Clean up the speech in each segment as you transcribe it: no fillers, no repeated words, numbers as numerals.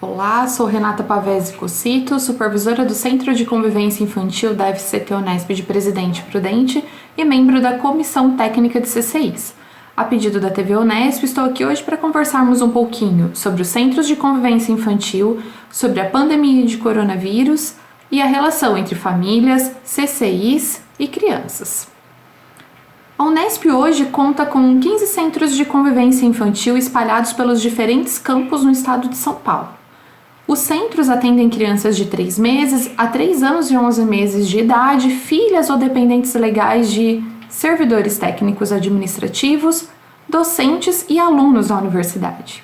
Olá, sou Renata Pavese Cossito, supervisora do Centro de Convivência Infantil da FCT Unesp de Presidente Prudente e membro da Comissão Técnica de CCIs. A pedido da TV Unesp, estou aqui hoje para conversarmos um pouquinho sobre os Centros de Convivência Infantil, sobre a pandemia de coronavírus e a relação entre famílias, CCIs e crianças. A Unesp hoje conta com 15 centros de convivência infantil espalhados pelos diferentes campos no estado de São Paulo. Os centros atendem crianças de 3 meses a 3 anos e 11 meses de idade, filhas ou dependentes legais de servidores técnicos administrativos, docentes e alunos da universidade.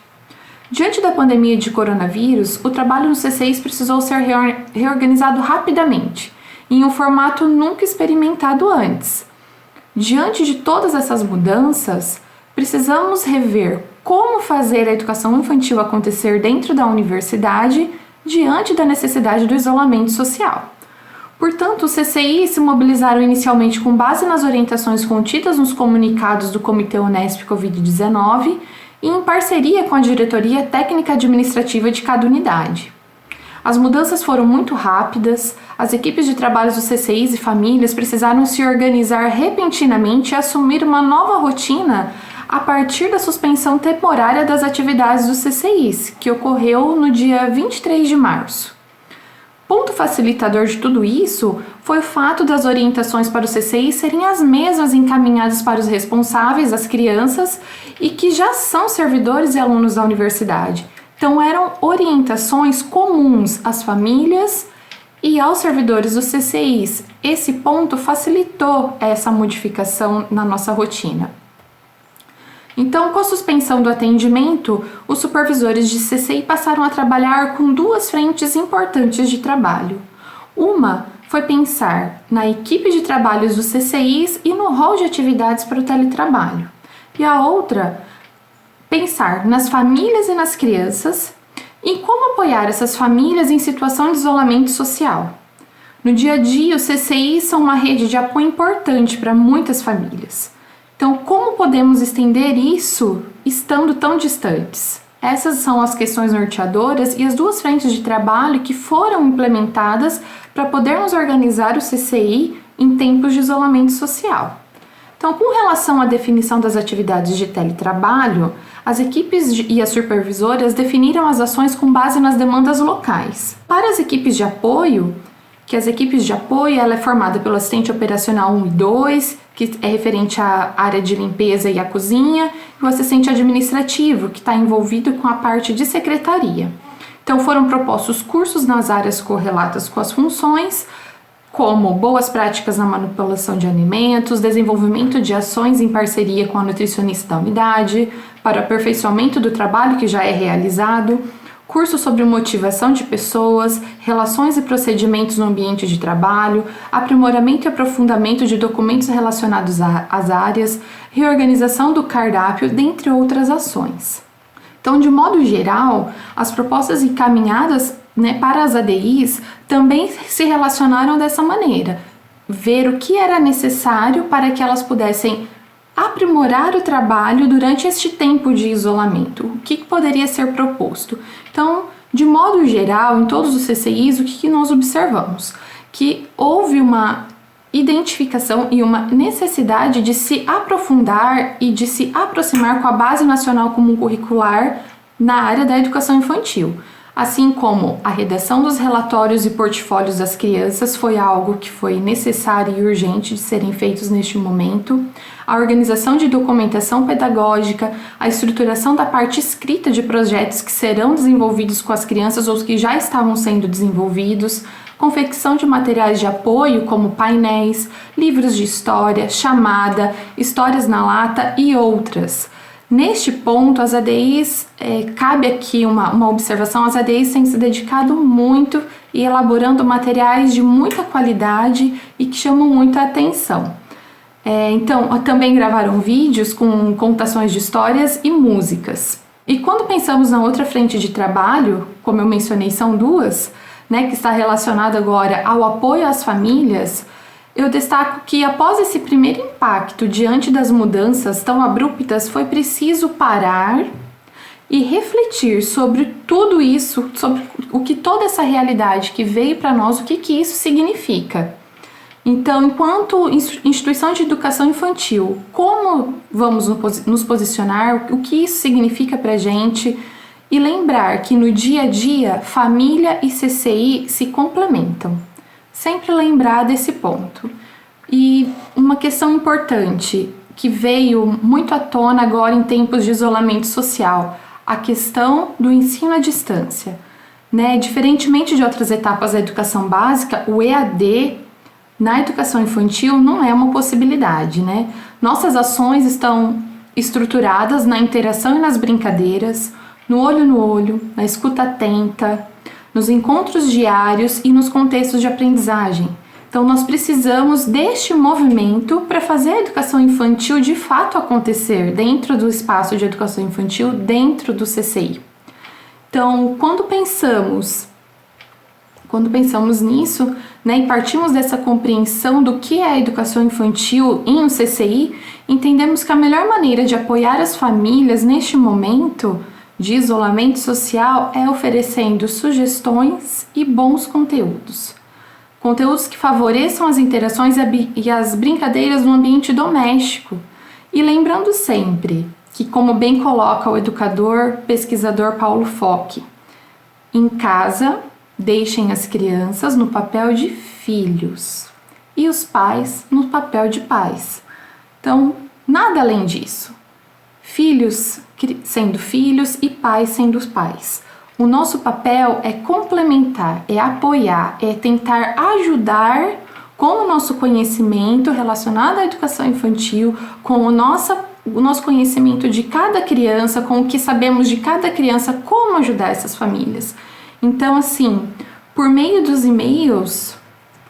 Diante da pandemia de coronavírus, o trabalho nos CCIs precisou ser reorganizado rapidamente, em um formato nunca experimentado antes. Diante de todas essas mudanças, precisamos rever como fazer a educação infantil acontecer dentro da universidade diante da necessidade do isolamento social. Portanto, os CCIs se mobilizaram inicialmente com base nas orientações contidas nos comunicados do Comitê Unesp Covid-19 e em parceria com a diretoria técnica administrativa de cada unidade. As mudanças foram muito rápidas, as equipes de trabalho dos CCIs e famílias precisaram se organizar repentinamente e assumir uma nova rotina a partir da suspensão temporária das atividades dos CCIs, que ocorreu no dia 23 de março. Ponto facilitador de tudo isso foi o fato das orientações para os CCIs serem as mesmas encaminhadas para os responsáveis, as crianças, e que já são servidores e alunos da universidade. Então eram orientações comuns às famílias e aos servidores dos CCIs. Esse ponto facilitou essa modificação na nossa rotina. Então, com a suspensão do atendimento, os supervisores de CCI passaram a trabalhar com duas frentes importantes de trabalho. Uma foi pensar na equipe de trabalhos dos CCIs e no rol de atividades para o teletrabalho. E a outra, pensar nas famílias e nas crianças e como apoiar essas famílias em situação de isolamento social. No dia a dia, os CCIs são uma rede de apoio importante para muitas famílias. Então, como podemos estender isso estando tão distantes? Essas são as questões norteadoras e as duas frentes de trabalho que foram implementadas para podermos organizar o CCI em tempos de isolamento social. Então, com relação à definição das atividades de teletrabalho, as equipes e as supervisoras definiram as ações com base nas demandas locais. Para as equipes de apoio, ela é formada pelo assistente operacional 1 e 2, que é referente à área de limpeza e à cozinha, e o assistente administrativo, que está envolvido com a parte de secretaria. Então, foram propostos cursos nas áreas correlatas com as funções, como boas práticas na manipulação de alimentos, desenvolvimento de ações em parceria com a nutricionista da unidade, para o aperfeiçoamento do trabalho que já é realizado, curso sobre motivação de pessoas, relações e procedimentos no ambiente de trabalho, aprimoramento e aprofundamento de documentos relacionados às áreas, reorganização do cardápio, dentre outras ações. Então, de modo geral, as propostas encaminhadas para as ADIs também se relacionaram dessa maneira, ver o que era necessário para que elas pudessem aprimorar o trabalho durante este tempo de isolamento, o que poderia ser proposto. Então, de modo geral, em todos os CCIs, o que nós observamos? Que houve uma identificação e uma necessidade de se aprofundar e de se aproximar com a Base Nacional Comum Curricular na área da educação infantil. Assim como a redação dos relatórios e portfólios das crianças foi algo que foi necessário e urgente de serem feitos neste momento, a organização de documentação pedagógica, a estruturação da parte escrita de projetos que serão desenvolvidos com as crianças ou que já estavam sendo desenvolvidos, confecção de materiais de apoio como painéis, livros de história, chamada, histórias na lata e outras. Neste ponto, as ADIs, cabe aqui uma observação, as ADIs têm se dedicado muito e elaborando materiais de muita qualidade e que chamam muita atenção. Então, também gravaram vídeos com contações de histórias e músicas. E quando pensamos na outra frente de trabalho, como eu mencionei, são duas, que está relacionada agora ao apoio às famílias, eu destaco que após esse primeiro impacto diante das mudanças tão abruptas, foi preciso parar e refletir sobre tudo isso, sobre o que toda essa realidade que veio para nós, o que isso significa. Então, enquanto instituição de educação infantil, como vamos nos posicionar, o que isso significa para a gente, e lembrar que no dia a dia, família e CCI se complementam. Sempre lembrar desse ponto. E uma questão importante que veio muito à tona agora em tempos de isolamento social, a questão do ensino à distância. Diferentemente de outras etapas da educação básica, o EAD na educação infantil não é uma possibilidade. Nossas ações estão estruturadas na interação e nas brincadeiras, no olho, na escuta atenta, nos encontros diários e nos contextos de aprendizagem. Então, nós precisamos deste movimento para fazer a educação infantil de fato acontecer dentro do espaço de educação infantil, dentro do CCI. Então, quando pensamos nisso, e partimos dessa compreensão do que é a educação infantil em um CCI, entendemos que a melhor maneira de apoiar as famílias neste momento de isolamento social é oferecendo sugestões e bons conteúdos. Conteúdos que favoreçam as interações e as brincadeiras no ambiente doméstico. E lembrando sempre que, como bem coloca o educador pesquisador Paulo Fock, em casa, deixem as crianças no papel de filhos e os pais no papel de pais. Então, nada além disso. Filhos sendo filhos e pais sendo os pais. O nosso papel é complementar, é apoiar, é tentar ajudar com o nosso conhecimento relacionado à educação infantil, com o nosso conhecimento de cada criança, com o que sabemos de cada criança, como ajudar essas famílias. Então, assim, por meio dos e-mails,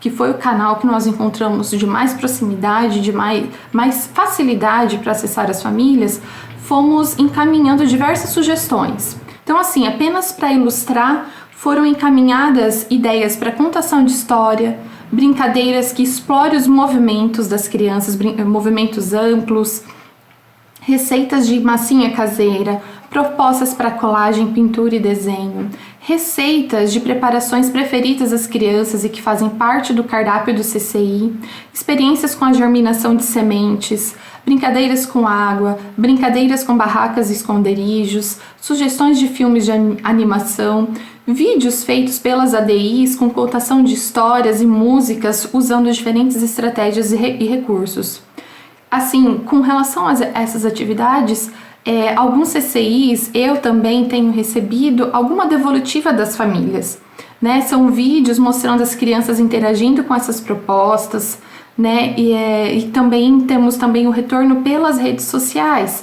que foi o canal que nós encontramos de mais proximidade, de mais facilidade para acessar as famílias, fomos encaminhando diversas sugestões. Então, assim, apenas para ilustrar, foram encaminhadas ideias para contação de história, brincadeiras que explorem os movimentos das crianças, movimentos amplos, receitas de massinha caseira, propostas para colagem, pintura e desenho, receitas de preparações preferidas das crianças e que fazem parte do cardápio do CCI, experiências com a germinação de sementes, brincadeiras com água, brincadeiras com barracas e esconderijos, sugestões de filmes de animação, vídeos feitos pelas ADIs com contação de histórias e músicas usando diferentes estratégias e recursos. Assim, com relação a essas atividades, alguns CCIs eu também tenho recebido alguma devolutiva das famílias. São vídeos mostrando as crianças interagindo com essas propostas, e também temos o retorno pelas redes sociais,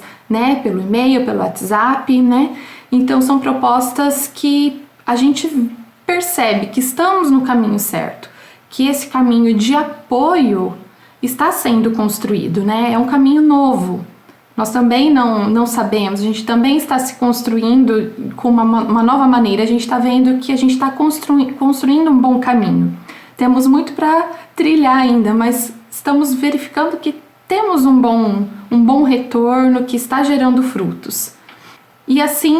pelo e-mail, pelo WhatsApp, Então são propostas que a gente percebe que estamos no caminho certo, que esse caminho de apoio está sendo construído, É um caminho novo. Nós também não sabemos, a gente também está se construindo com uma nova maneira, a gente está vendo que a gente está construindo um bom caminho. Temos muito para trilhar ainda, mas estamos verificando que temos um bom retorno, que está gerando frutos. E assim,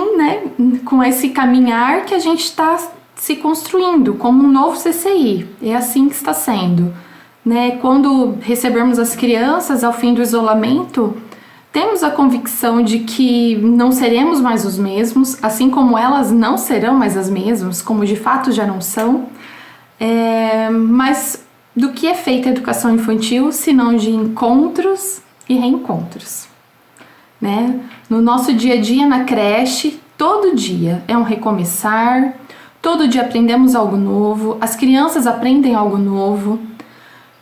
com esse caminhar que a gente está se construindo como um novo CCI, é assim que está sendo. Quando recebermos as crianças ao fim do isolamento, temos a convicção de que não seremos mais os mesmos, assim como elas não serão mais as mesmas, como de fato já não são. Mas do que é feita a educação infantil, se não de encontros e reencontros? No nosso dia a dia na creche, todo dia é um recomeçar, todo dia aprendemos algo novo, as crianças aprendem algo novo.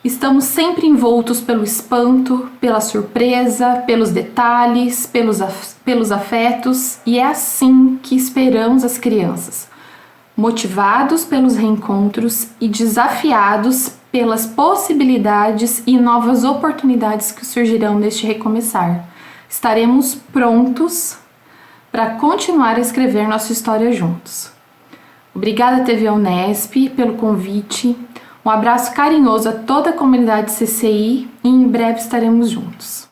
Estamos sempre envoltos pelo espanto, pela surpresa, pelos detalhes, pelos afetos, e é assim que esperamos as crianças, motivados pelos reencontros e desafiados pelas possibilidades e novas oportunidades que surgirão neste recomeçar. Estaremos prontos para continuar a escrever nossa história juntos. Obrigada, TV Unesp, pelo convite. Um abraço carinhoso a toda a comunidade CCI e em breve estaremos juntos.